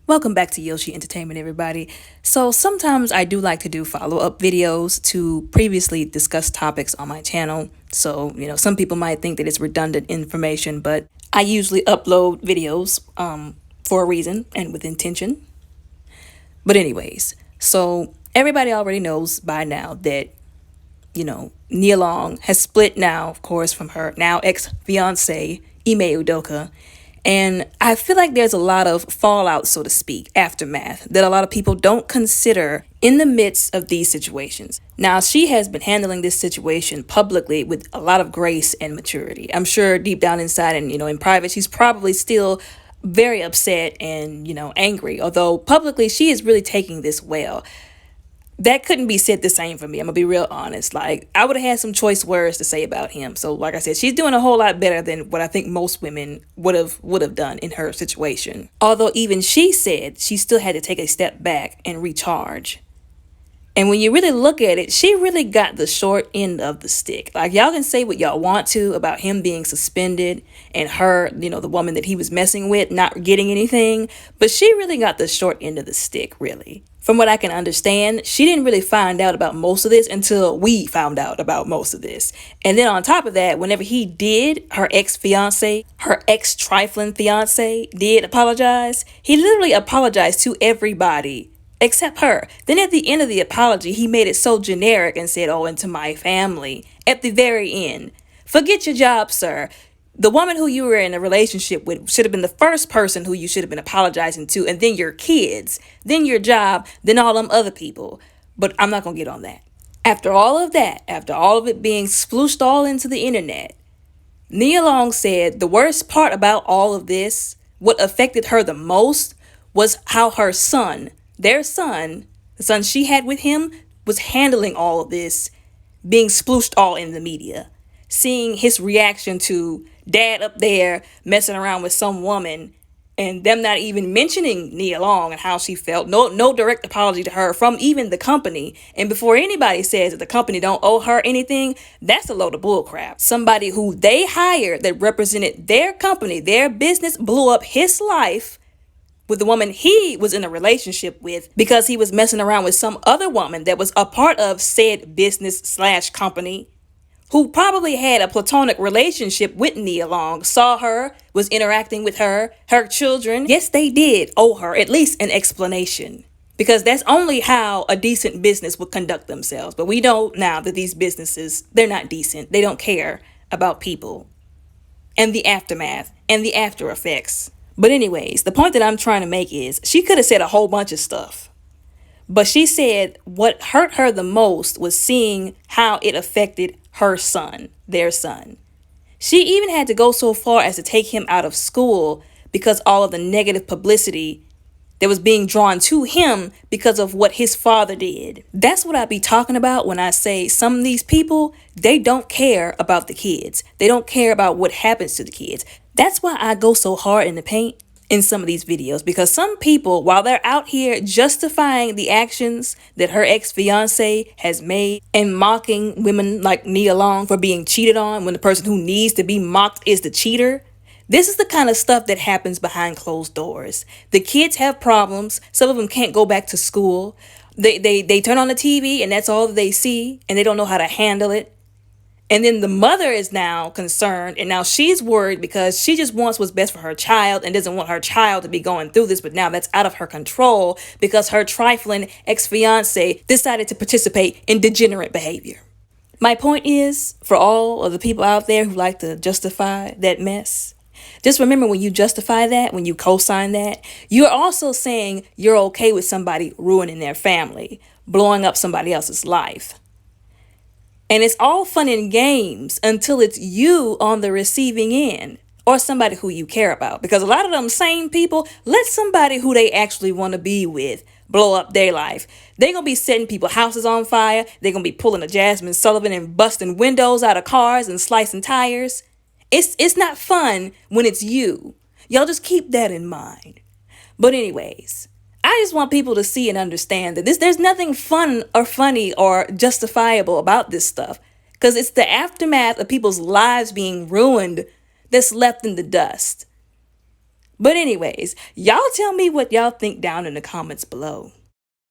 Welcome back to Yoshi Entertainment, everybody. So sometimes I do like to do follow-up videos to previously discussed topics on my channel. So, some people might think that it's redundant information, but I usually upload videos for a reason and with intention. But anyways, so everybody already knows by now that, Nia Long has split now, of course, from her now ex-fiance, Ime Udoka. And I feel like there's a lot of fallout, so to speak, aftermath that a lot of people don't consider in the midst of these situations. Now, she has been handling this situation publicly with a lot of grace and maturity. I'm sure deep down inside and, in private, she's probably still very upset and, angry. Although publicly, she is really taking this well. That couldn't be said the same for me. I'm gonna be real honest. Like, I would have had some choice words to say about him. So like I said, she's doing a whole lot better than what I think most women would have done in her situation. Although even she said she still had to take a step back and recharge. And when you really look at it, she really got the short end of the stick. Like, y'all can say what y'all want to about him being suspended and her, the woman that he was messing with, not getting anything. But she really got the short end of the stick, really. From what I can understand, she didn't really find out about most of this until we found out about most of this. And then on top of that, whenever he did, her ex-fiance, her ex-trifling fiance did apologize, he literally apologized to everybody except her. Then at the end of the apology, he made it so generic and said, "Oh, and to my family," at the very end. Forget your job, sir. The woman who you were in a relationship with should have been the first person who you should have been apologizing to, and then your kids, then your job, then all them other people. But I'm not going to get on that. After all of that, after all of it being splooshed all into the internet, Nia Long said the worst part about all of this, what affected her the most, was how her son, their son, the son she had with him, was handling all of this, being splooshed all in the media. Seeing his reaction to dad up there messing around with some woman and them not even mentioning Nia Long and how she felt. No direct apology to her from even the company. And before anybody says that the company don't owe her anything, that's a load of bullcrap. Somebody who they hired that represented their company, their business, blew up his life with the woman he was in a relationship with because he was messing around with some other woman that was a part of said business/company, who probably had a platonic relationship with Nia Long, saw her, was interacting with her children. Yes, they did owe her at least an explanation, because that's only how a decent business would conduct themselves. But we know now that these businesses, they're not decent. They don't care about people and the aftermath and the after effects. But anyways, the point that I'm trying to make is she could have said a whole bunch of stuff. But she said what hurt her the most was seeing how it affected her son, their son. She even had to go so far as to take him out of school because all of the negative publicity that was being drawn to him because of what his father did. That's what I be talking about when I say some of these people, they don't care about the kids. They don't care about what happens to the kids. That's why I go so hard in the paint in some of these videos, because some people, while they're out here justifying the actions that her ex-fiance has made and mocking women like Nia Long for being cheated on when the person who needs to be mocked is the cheater, this is the kind of stuff that happens behind closed doors. The kids have problems. Some of them can't go back to school. They turn on the TV and that's all that they see, and they don't know how to handle it. And then the mother is now concerned, and now she's worried because she just wants what's best for her child and doesn't want her child to be going through this. But now that's out of her control because her trifling ex-fiance decided to participate in degenerate behavior. My point is, for all of the people out there who like to justify that mess, just remember, when you justify that, when you co-sign that, you're also saying you're okay with somebody ruining their family, blowing up somebody else's life. And it's all fun and games until it's you on the receiving end or somebody who you care about. Because a lot of them same people, let somebody who they actually want to be with blow up their life. They're going to be setting people's houses on fire. They're going to be pulling a Jasmine Sullivan and busting windows out of cars and slicing tires. It's not fun when it's you. Y'all just keep that in mind. But anyways, I just want people to see and understand that there's nothing fun or funny or justifiable about this stuff, because it's the aftermath of people's lives being ruined that's left in the dust. But anyways, y'all tell me what y'all think down in the comments below.